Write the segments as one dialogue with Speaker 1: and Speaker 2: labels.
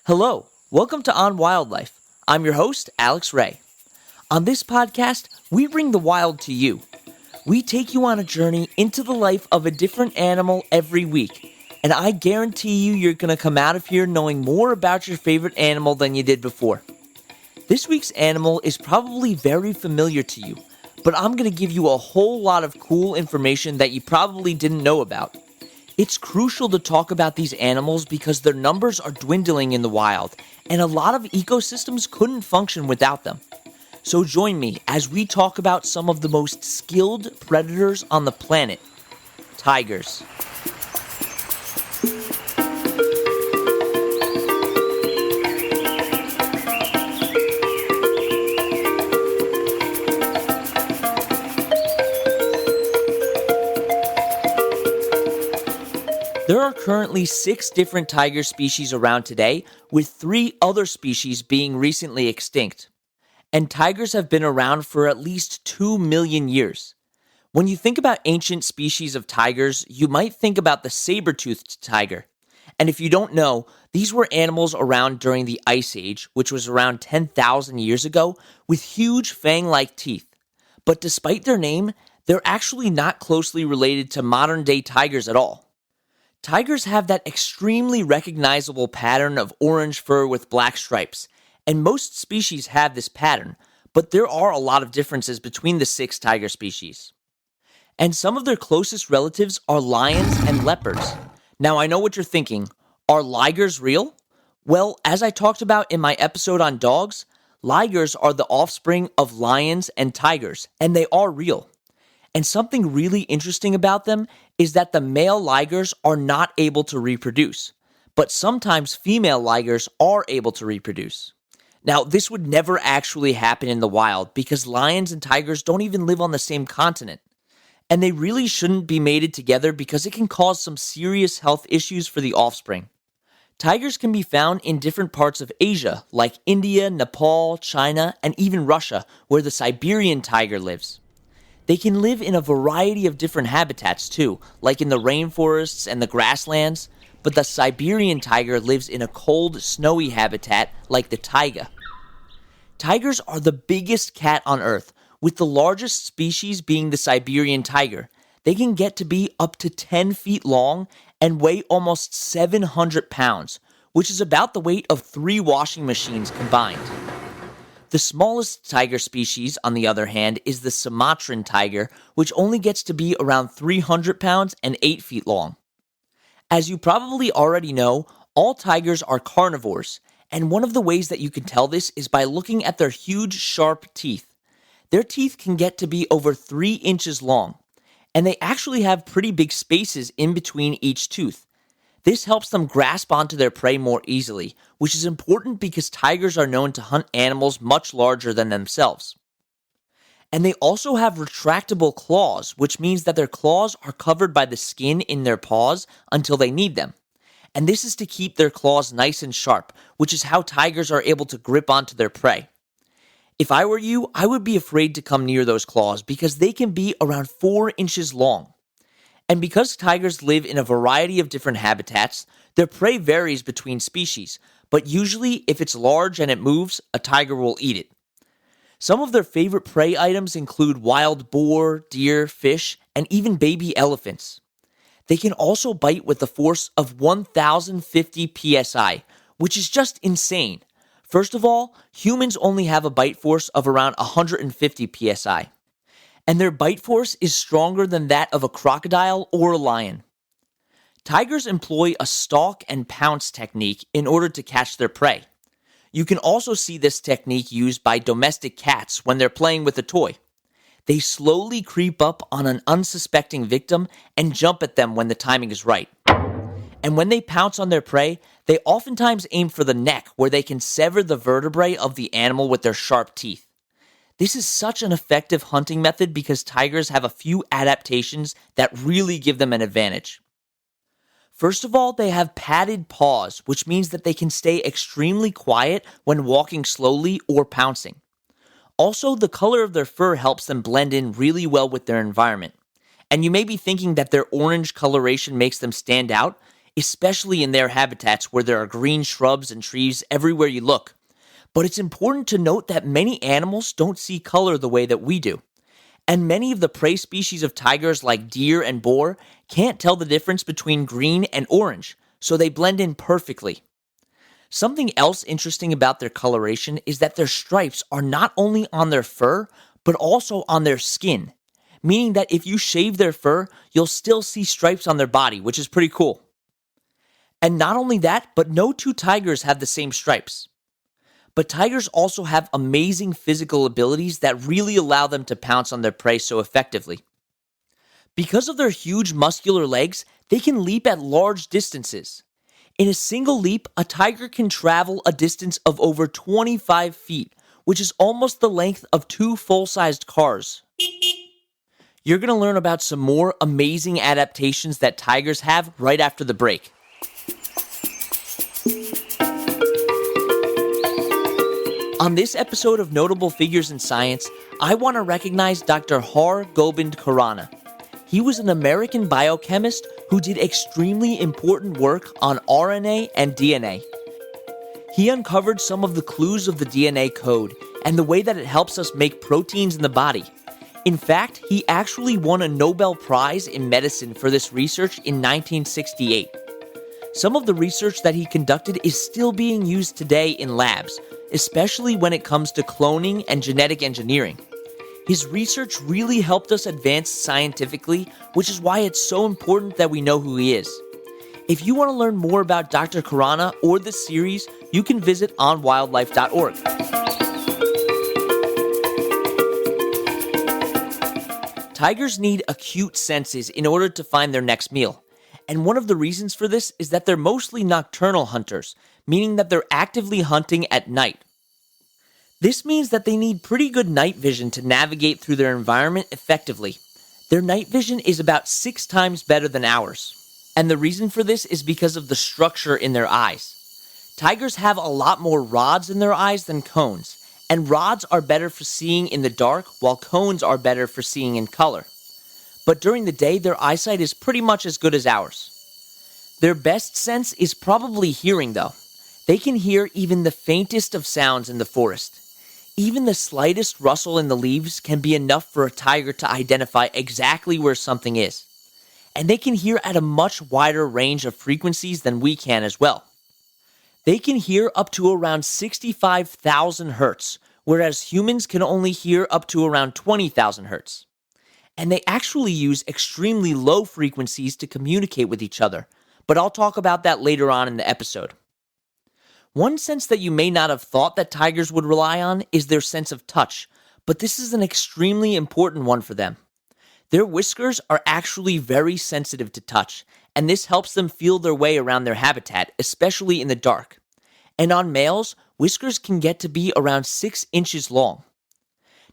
Speaker 1: Hello, welcome to On Wildlife. I'm your host, Alex Ray. On this podcast, we bring the wild to you. We take you on a journey into the life of a different animal every week, and I guarantee you're going to come out of here knowing more about your favorite animal than you did before. This week's animal is probably very familiar to you, but I'm going to give you a whole lot of cool information that you probably didn't know about. It's crucial to talk about these animals because their numbers are dwindling in the wild, and a lot of ecosystems couldn't function without them. So join me as we talk about some of the most skilled predators on the planet, tigers. There are currently 6 different tiger species around today, with 3 other species being recently extinct. And tigers have been around for at least 2 million years. When you think about ancient species of tigers, you might think about the saber-toothed tiger. And if you don't know, these were animals around during the Ice Age, which was around 10,000 years ago, with huge fang-like teeth. But despite their name, they're actually not closely related to modern-day tigers at all. Tigers have that extremely recognizable pattern of orange fur with black stripes, and most species have this pattern, but there are a lot of differences between the 6 tiger species. And some of their closest relatives are lions and leopards. Now I know what you're thinking, are ligers real? Well, as I talked about in my episode on dogs, ligers are the offspring of lions and tigers, and they are real. And something really interesting about them is that the male ligers are not able to reproduce, but sometimes female ligers are able to reproduce. Now, this would never actually happen in the wild because lions and tigers don't even live on the same continent. And they really shouldn't be mated together because it can cause some serious health issues for the offspring. Tigers can be found in different parts of Asia, like India, Nepal, China, and even Russia, where the Siberian tiger lives. They can live in a variety of different habitats too, like in the rainforests and the grasslands, but the Siberian tiger lives in a cold, snowy habitat like the taiga. Tigers are the biggest cat on Earth, with the largest species being the Siberian tiger. They can get to be up to 10 feet long and weigh almost 700 pounds, which is about the weight of 3 washing machines combined. The smallest tiger species, on the other hand, is the Sumatran tiger, which only gets to be around 300 pounds and 8 feet long. As you probably already know, all tigers are carnivores, and one of the ways that you can tell this is by looking at their huge, sharp teeth. Their teeth can get to be over 3 inches long, and they actually have pretty big spaces in between each tooth. This helps them grasp onto their prey more easily, which is important because tigers are known to hunt animals much larger than themselves. And they also have retractable claws, which means that their claws are covered by the skin in their paws until they need them. And this is to keep their claws nice and sharp, which is how tigers are able to grip onto their prey. If I were you, I would be afraid to come near those claws because they can be around 4 inches long. And because tigers live in a variety of different habitats, their prey varies between species, but usually if it's large and it moves, a tiger will eat it. Some of their favorite prey items include wild boar, deer, fish, and even baby elephants. They can also bite with a force of 1,050 psi, which is just insane. First of all, humans only have a bite force of around 150 psi. And their bite force is stronger than that of a crocodile or a lion. Tigers employ a stalk and pounce technique in order to catch their prey. You can also see this technique used by domestic cats when they're playing with a toy. They slowly creep up on an unsuspecting victim and jump at them when the timing is right. And when they pounce on their prey, they oftentimes aim for the neck where they can sever the vertebrae of the animal with their sharp teeth. This is such an effective hunting method because tigers have a few adaptations that really give them an advantage. First of all, they have padded paws, which means that they can stay extremely quiet when walking slowly or pouncing. Also, the color of their fur helps them blend in really well with their environment. And you may be thinking that their orange coloration makes them stand out. especially in their habitats where there are green shrubs and trees everywhere you look. But it's important to note that many animals don't see color the way that we do. And many of the prey species of tigers, like deer and boar, can't tell the difference between green and orange, so they blend in perfectly. Something else interesting about their coloration is that their stripes are not only on their fur, but also on their skin, meaning that if you shave their fur, you'll still see stripes on their body, which is pretty cool. And not only that, but no two tigers have the same stripes. But tigers also have amazing physical abilities that really allow them to pounce on their prey so effectively. Because of their huge muscular legs, they can leap at large distances. In a single leap, a tiger can travel a distance of over 25 feet, which is almost the length of 2 full-sized cars. You're going to learn about some more amazing adaptations that tigers have right after the break. On this episode of Notable Figures in Science, I want to recognize Dr. Har Gobind Khurana. He was an American biochemist who did extremely important work on RNA and DNA. He uncovered some of the clues of the DNA code and the way that it helps us make proteins in the body. In fact, he actually won a Nobel Prize in medicine for this research in 1968. Some of the research that he conducted is still being used today in labs, especially when it comes to cloning and genetic engineering. His research really helped us advance scientifically, which is why it's so important that we know who he is. If you want to learn more about Dr. Khurana or this series, you can visit onwildlife.org. Tigers need acute senses in order to find their next meal. And one of the reasons for this is that they're mostly nocturnal hunters, meaning that they're actively hunting at night. This means that they need pretty good night vision to navigate through their environment effectively. Their night vision is about 6 times better than ours. And the reason for this is because of the structure in their eyes. Tigers have a lot more rods in their eyes than cones, and rods are better for seeing in the dark, while cones are better for seeing in color. But during the day, their eyesight is pretty much as good as ours. Their best sense is probably hearing, though. They can hear even the faintest of sounds in the forest. Even the slightest rustle in the leaves can be enough for a tiger to identify exactly where something is. And they can hear at a much wider range of frequencies than we can as well. They can hear up to around 65,000 hertz, whereas humans can only hear up to around 20,000 hertz. And they actually use extremely low frequencies to communicate with each other, but I'll talk about that later on in the episode. One sense that you may not have thought that tigers would rely on is their sense of touch, but this is an extremely important one for them. Their whiskers are actually very sensitive to touch, and this helps them feel their way around their habitat, especially in the dark. And on males, whiskers can get to be around 6 inches long.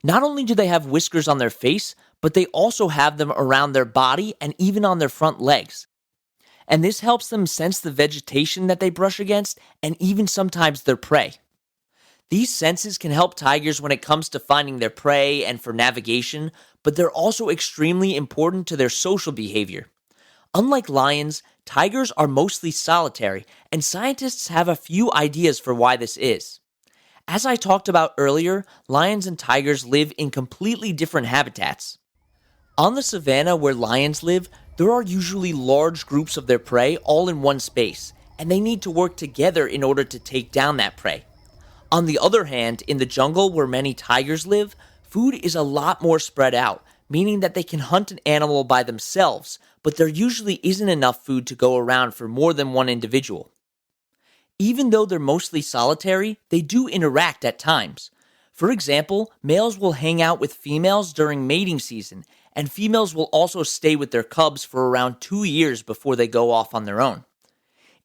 Speaker 1: Not only do they have whiskers on their face, but they also have them around their body and even on their front legs. And this helps them sense the vegetation that they brush against and even sometimes their prey. These senses can help tigers when it comes to finding their prey and for navigation, but they're also extremely important to their social behavior. Unlike lions, tigers are mostly solitary, and scientists have a few ideas for why this is. As I talked about earlier, lions and tigers live in completely different habitats. On the savanna where lions live, there are usually large groups of their prey all in one space, and they need to work together in order to take down that prey. On the other hand, in the jungle where many tigers live, food is a lot more spread out, meaning that they can hunt an animal by themselves, but there usually isn't enough food to go around for more than one individual. Even though they're mostly solitary, they do interact at times. For example, males will hang out with females during mating season, and females will also stay with their cubs for around 2 years before they go off on their own.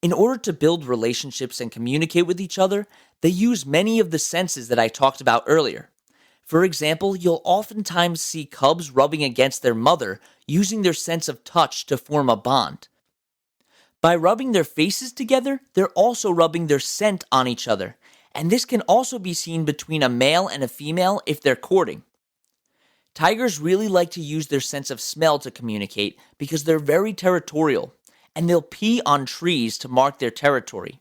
Speaker 1: In order to build relationships and communicate with each other, they use many of the senses that I talked about earlier. For example, you'll oftentimes see cubs rubbing against their mother using their sense of touch to form a bond. By rubbing their faces together, they're also rubbing their scent on each other, and this can also be seen between a male and a female if they're courting. Tigers really like to use their sense of smell to communicate because they're very territorial, and they'll pee on trees to mark their territory.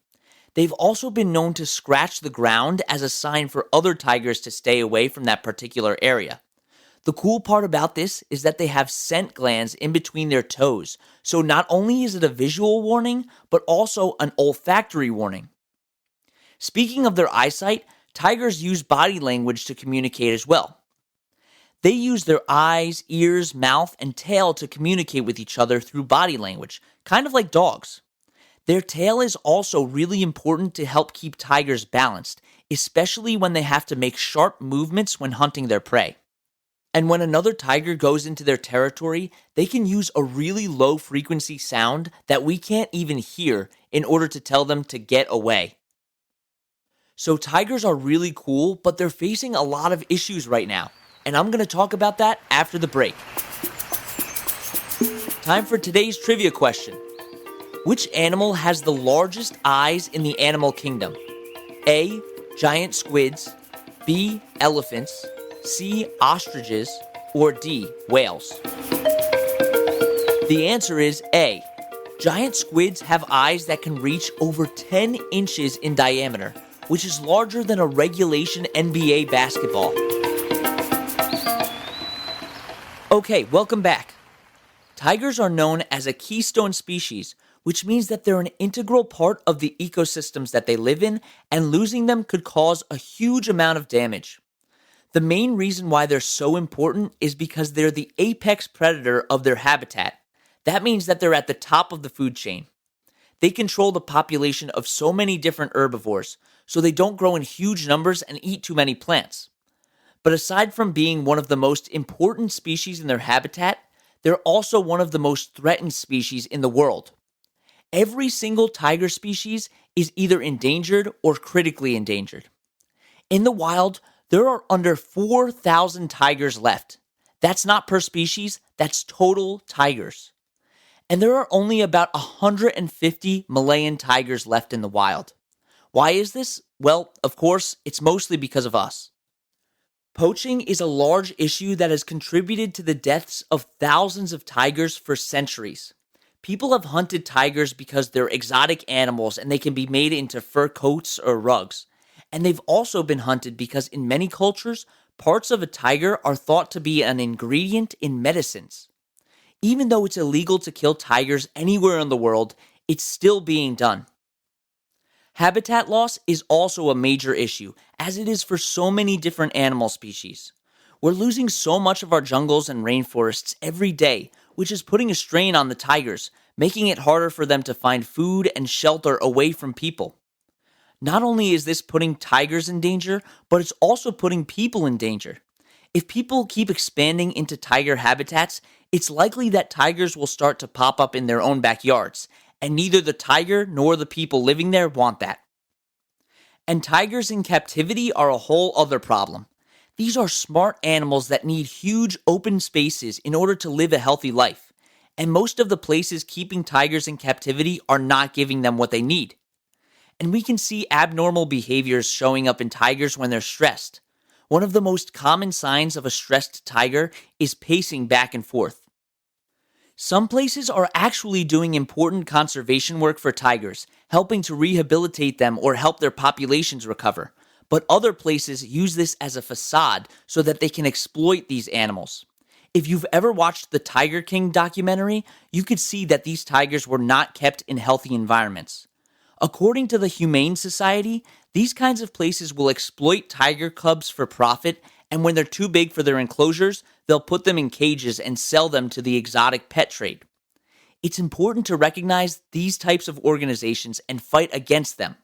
Speaker 1: They've also been known to scratch the ground as a sign for other tigers to stay away from that particular area. The cool part about this is that they have scent glands in between their toes, so not only is it a visual warning, but also an olfactory warning. Speaking of their eyesight, tigers use body language to communicate as well. They use their eyes, ears, mouth, and tail to communicate with each other through body language, kind of like dogs. Their tail is also really important to help keep tigers balanced, especially when they have to make sharp movements when hunting their prey. And when another tiger goes into their territory, they can use a really low frequency sound that we can't even hear in order to tell them to get away. So tigers are really cool, but they're facing a lot of issues right now. And I'm going to talk about that after the break. Time for today's trivia question. Which animal has the largest eyes in the animal kingdom? A. Giant squids, B. Elephants, C. Ostriches, or D. Whales? The answer is A. Giant squids have eyes that can reach over 10 inches in diameter, which is larger than a regulation NBA basketball. Okay, welcome back. Tigers are known as a keystone species, which means that they're an integral part of the ecosystems that they live in, and losing them could cause a huge amount of damage. The main reason why they're so important is because they're the apex predator of their habitat. That means that they're at the top of the food chain. They control the population of so many different herbivores, so they don't grow in huge numbers and eat too many plants. But aside from being one of the most important species in their habitat, they're also one of the most threatened species in the world. Every single tiger species is either endangered or critically endangered. In the wild, there are under 4,000 tigers left. That's not per species, that's total tigers. And there are only about 150 Malayan tigers left in the wild. Why is this? Well, of course, it's mostly because of us. Poaching is a large issue that has contributed to the deaths of thousands of tigers for centuries. People have hunted tigers because they're exotic animals and they can be made into fur coats or rugs. And they've also been hunted because in many cultures, parts of a tiger are thought to be an ingredient in medicines. Even though it's illegal to kill tigers anywhere in the world, it's still being done. Habitat loss is also a major issue, as it is for so many different animal species. We're losing so much of our jungles and rainforests every day, which is putting a strain on the tigers, making it harder for them to find food and shelter away from people. Not only is this putting tigers in danger, but it's also putting people in danger. If people keep expanding into tiger habitats, it's likely that tigers will start to pop up in their own backyards, and neither the tiger nor the people living there want that. And tigers in captivity are a whole other problem. These are smart animals that need huge open spaces in order to live a healthy life, and most of the places keeping tigers in captivity are not giving them what they need. And we can see abnormal behaviors showing up in tigers when they're stressed. One of the most common signs of a stressed tiger is pacing back and forth. Some places are actually doing important conservation work for tigers, helping to rehabilitate them or help their populations recover. But other places use this as a facade so that they can exploit these animals. If you've ever watched the Tiger King documentary, you could see that these tigers were not kept in healthy environments. According to the Humane Society, these kinds of places will exploit tiger cubs for profit, and when they're too big for their enclosures, they'll put them in cages and sell them to the exotic pet trade. It's important to recognize these types of organizations and fight against them.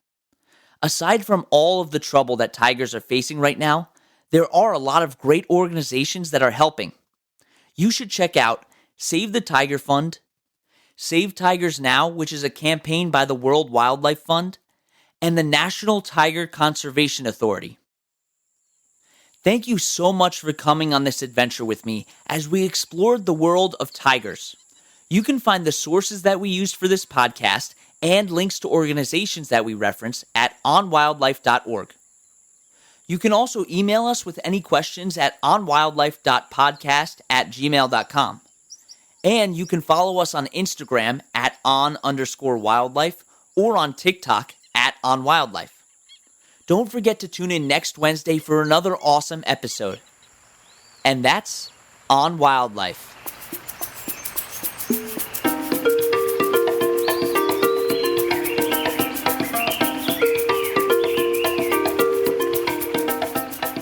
Speaker 1: Aside from all of the trouble that tigers are facing right now, there are a lot of great organizations that are helping. You should check out Save the Tiger Fund, Save Tigers Now, which is a campaign by the World Wildlife Fund, and the National Tiger Conservation Authority. Thank you so much for coming on this adventure with me as we explored the world of tigers. You can find the sources that we used for this podcast and links to organizations that we reference at onwildlife.org. You can also email us with any questions at onwildlife.podcast@gmail.com. And you can follow us on Instagram at @on_wildlife or on TikTok @onwildlife. Don't forget to tune in next Wednesday for another awesome episode. And that's On Wildlife.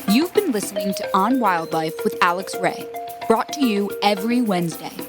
Speaker 2: You've been listening to On Wildlife with Alex Ray, brought to you every Wednesday.